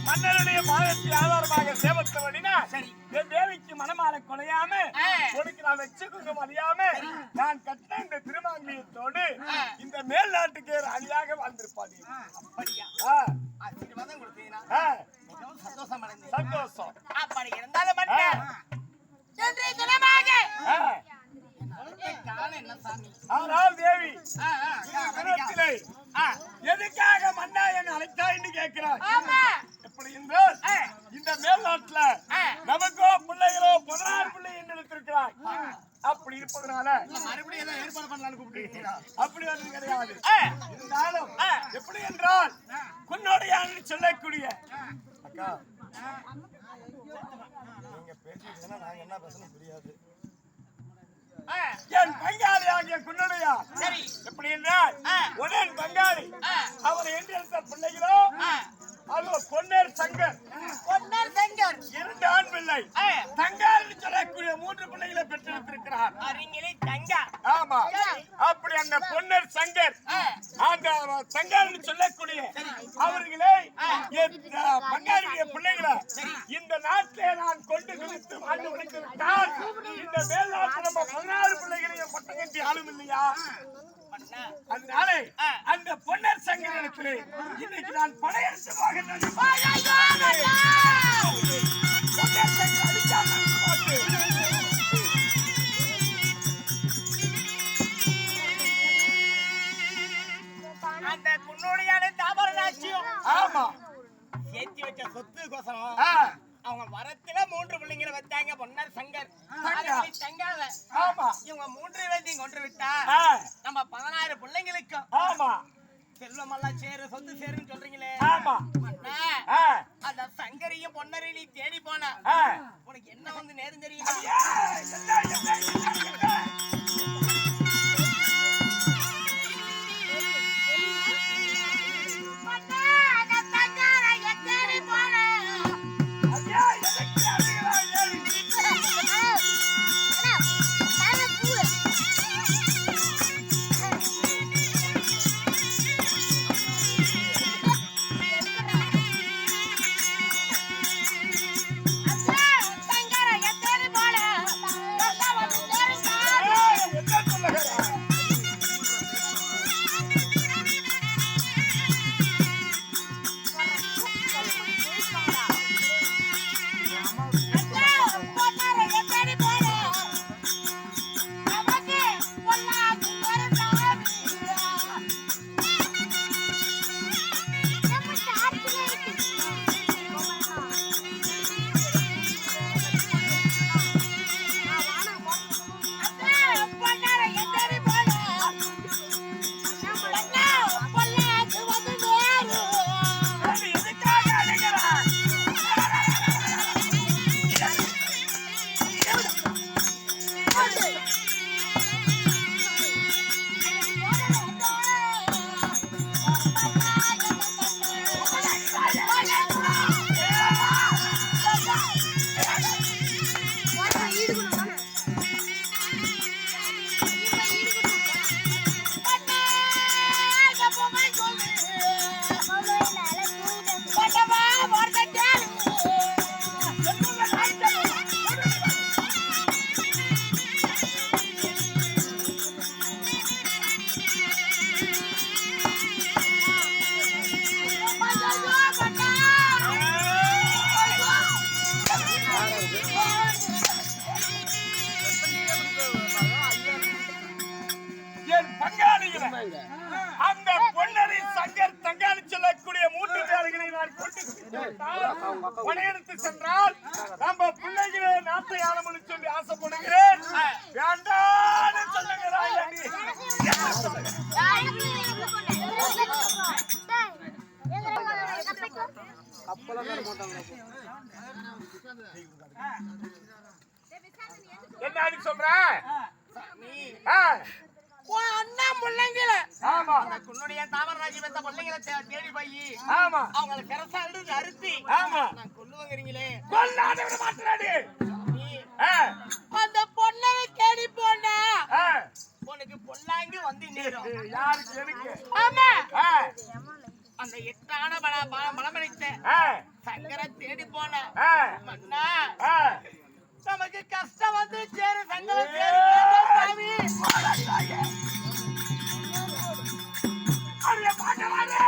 மன்னருடைய பாதத்தில் ஆதாரமாக சேவத்தவடினா என் தேவிக்கு மனமாற கொலையாம கொடுக்கிறான் வச்சுக்கொண்டு அறியாம நான் கட்டின இந்த திருமாங்கலியத்தோடு இந்த மேல் நாட்டுக்கு ராணியாக வாழ்ந்திருப்பாடி. அப்படியா? ஆசீர்வாதம் கொடுத்தீங்கன்னா சந்தோஷம் அடைந்தேன். சந்தோஷம். அப்படி இருந்தாலும் தேவி எதுக்காக மன்னா என்ன அழைத்தா என்று கேட்கிறார். எப்படி என்றால் இந்த மேல்நாட்டுல நமக்கோ பிள்ளைகளோ 16 பிள்ளை என்று எடுத்திருக்கிறார். அப்படி இருப்பதனால மறுபடியும் ஏற்பாடு பண்ணலாம்னு கூப்பிட்டு அப்படி ஒன்றும் கிடையாது. இருந்தாலும் எப்படி என்றால் குன்னோடையான்னு சொல்லக்கூடிய அக்கா நீங்க பேசிட்டீங்கன்னா நாங்க என்ன பேசணும் புரியாது. என் பங்காளி ஆகிய குன்னோடையா சரி எப்படி என்றால் உடன் பங்காளி அவர் என்றெடுத்த பிள்ளைகளோ அது பொன்னர் சங்கர். பொன்னர் சங்கர் 2 ஆண் பிள்ளை தங்கான்னு சொல்லக்கூடிய 3 பிள்ளைகளை பெற்றெடுத்திருக்கிறார். தங்கா ஆமா. அப்படி அந்த பொன்னர் சங்கர் அந்த தங்கான்னு சொல்லக்கூடிய அவர்களை பங்காளிய பிள்ளைகளை இந்த நாட்டிலே நான் கொண்டு குவித்து வாழ்ந்து விடுத்திருந்தால் இந்த மேல் நாட்டில் நம்ம 16 பிள்ளைகளையும் பட்டம் கட்டி ஆளும் இல்லையா? அதனால அந்த பொன்னர் சங்கரத்தில் இன்னைக்கு நான் படையெடுத்து அந்த குன்னோடையான தாமரநாச்சியும் ஆமா சேர்த்தி வச்ச சொத்து கோசரம் அவங்க வரத்துல 3 பிள்ளைங்களை வச்சாங்க. பொன்னர் சங்கர் தங்கால ஆமா இவங்க 3 பேரையும் கொண்டு விட்டா நம்ம 16 பிள்ளைங்களுக்கும் ஆமா செல்வம் எல்லாம் சேரு சொத்து சேருன்னு சொல்றீங்களே ஆமா அந்த சங்கரையும் பொன்னரையும் நீ தேடி போன உனக்கு என்ன வந்து நேரம் தெரியுமா? அந்த பொன்னரை சங்கர் தங்காளி சொல்லக்கூடிய 3 பேர்களை நான் கொண்டு படையெடுத்து சென்றால் நம்ம பிள்ளைகளை நாட்டை ஆளணும்னு சொல்லி ஆசைப்படுகிறேன். வேண்டான்னு சொல்லுகிறாய். என்ன சொல்ற அண்ணா பிள்ளைங்கள ஆமா அந்த குன்னுடைய தாமரராஜி வந்த பிள்ளைங்களை தேடி போய் ஆமா அவங்கள கரசாண்டு அறுத்தி ஆமா நான் கொல்லுவங்கறீங்களே கொல்லாத விட மாட்டேடி அந்த பொண்ணை தேடி போனா உனக்கு பொல்லாங்கி வந்து நேரும் யாருக்கு எனக்கு ஆமா அந்த எட்டான தேடி போனா மன்னா நமக்கு கஷ்டம் வந்து சேரு சங்கடம் சேரு சாமி அரிய பாட்டவாரே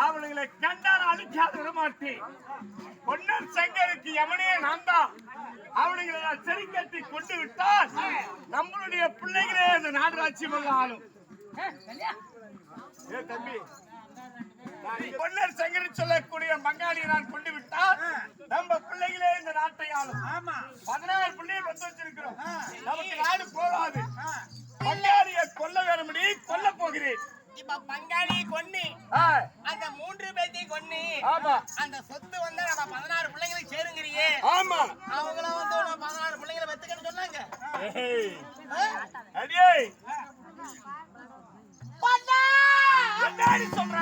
அவர்களை கண்டால் அழிக்காது விடமாட்டேன். பொன்னர் சங்கருக்கு யமனே நான் தான். அவர்களை நான் சரி கட்டி கொண்டு விட்டால் நம்மளுடைய பிள்ளைகளே இந்த நாடு ராட்சியம் ஆளும். தம்பி, பொன்னர் சங்கரி சொல்லக்கூடிய பங்காளியை நான் கொண்டு விட்டால் நம்ம பிள்ளைகளே இந்த நாட்டை ஆளும். 16 பிள்ளைகள் வந்து வச்சிருக்கிறோம். நமக்கு நாடு போகாது. பங்காளியை கொல்ல வேணும்படி கொல்ல போகிறேன். இப்ப பங்காளி கொன்னு அந்த 3 பேத்தையும் கொன்னு அந்த சொத்து வந்து நம்ம 16 பிள்ளைங்களுக்கு சேருங்கிறியே. ஆமா, அவங்கள வந்து 16 பிள்ளைங்களை பெத்துக்கன்னு சொன்னாங்க. அடியே பண்ணா என்னடி சொல்ற?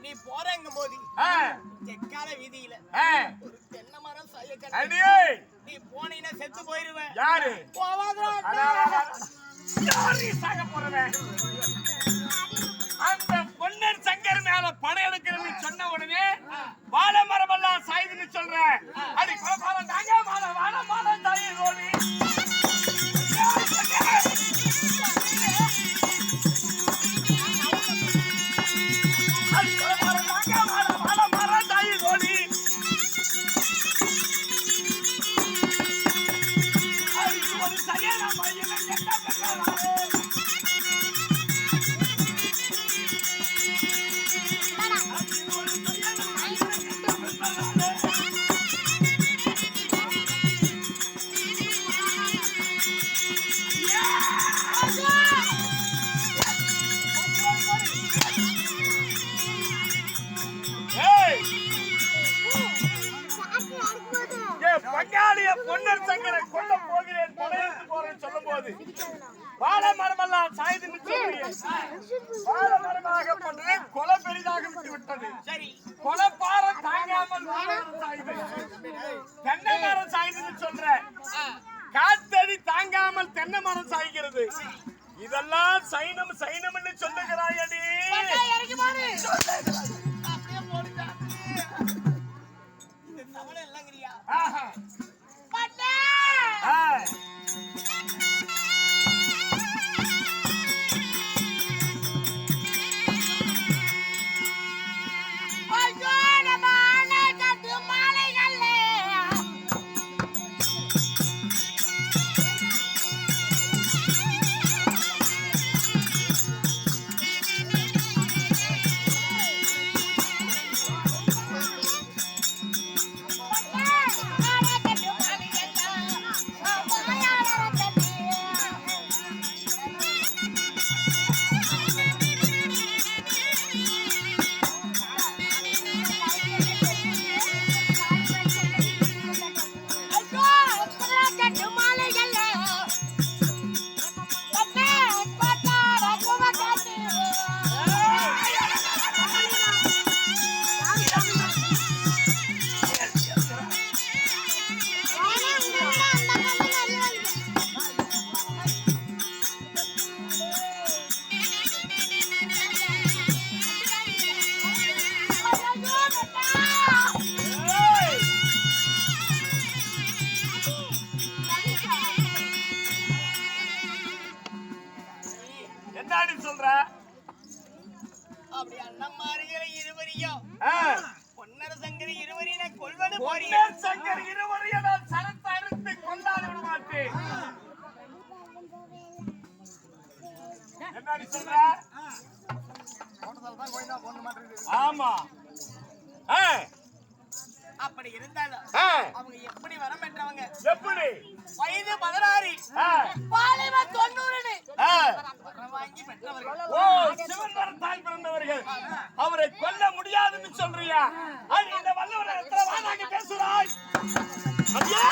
நீ போறங்க போது தெற்கால வீதியில ஒரு தென்னை மரம் சாய கண்டி நீ போனீனா செத்து போயிருவேன். யாரு போவாதடா யாரு சாக போறவன்? அந்த பொன்னர் சங்கர் மேல பணம் எடுக்கிறன்னு சொன்ன உடனே வாழை மரம் எல்லாம் சாயுதுன்னு சொல்றேன். அடி கோபாலம் தாங்க வாழை மரம் தாயே ரோடி ஏற்பட்டது, கொலை பெரிதாக விட்டு விட்டது. சரி கொலைப்பாரம் தாங்காமல் வானம் சாயுது. தென்னை மரம் சாயுதுன்னு சொல்ற, காத்தடி தாங்காமல் தென்னை மரம் சாய்கிறது. இதெல்லாம் சைனம் சைனம்னு சொல்லுகிறாயடி. இறங்கி பாரு அப்படியே போடுங்க. இது தவளை இல்லங்கறியா? ஆஹா. பண்ணே ஆ. ஐயோ நம்ம அண்ணே கட்டு மாலைகளே. என்னடி சொல்ற? அப்படி அண்ணன்மார்களை இருவரையும் ஆ. பொன்னர் சங்கரி இருவரையும் நான் கொல்வனு போறேன். பொன்னர் சங்கர் இருவரையும் நான் சரத்தை அறுத்து கொண்டாட விட மாட்டேன். என்னடி சொல்ற? ஆமா. ஆ. அப்படி இருந்தாலும் ஆ. அவங்க எப்படி வரம் பெற்றவங்க? எப்படி? வயது 16, ஆ. பாலிம 90. ஆ. வரம் வாங்கி பெற்றவர்கள். ஓ, சிவன் வரத்தால் பிறந்தவர்கள். அவரை கொல்ல முடியாதுன்னு சொல்றியா? அது இந்த வல்லவரை எத்தனை வாதாங்க பேசுறாய்? அப்படியே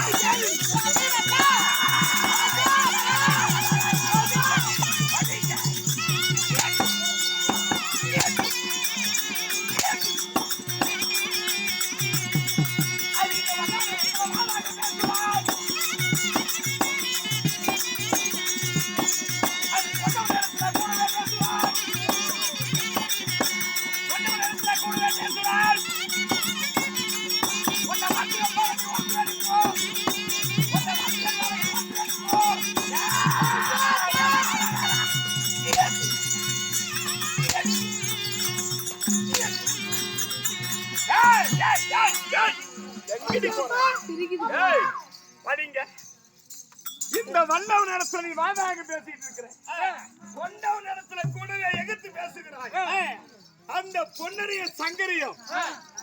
இந்த வல்லவன் இடத்துல நீ வாதாக பேசிட்டு இருக்கிற, கொண்டவன் இடத்துல கூடவே எதிர்த்து பேசுகிறாய். அந்த பொன்னரிய சங்கரியம்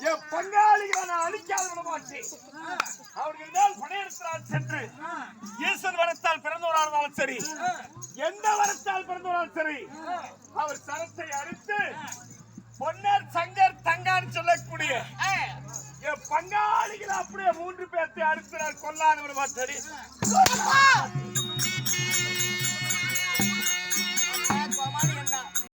என் பங்காளிகளை நான் அழிக்காத விட மாட்டேன். அவர்கள் தான் படையெடுத்தால் சென்று ஈசன் வரத்தால் பிறந்தவராக இருந்தாலும் சரி, எந்த வரத்தால் பிறந்தவராலும் சரி, அவர் சரத்தை அறுத்து பொன்னர் சங்கர் தங்கான்னு சொல்லக்கூடிய என் பங்காளிகளை அப்படியே 3 பேர்த்தை அறுத்து நான் கொல்லாத விட மாட்டேன்.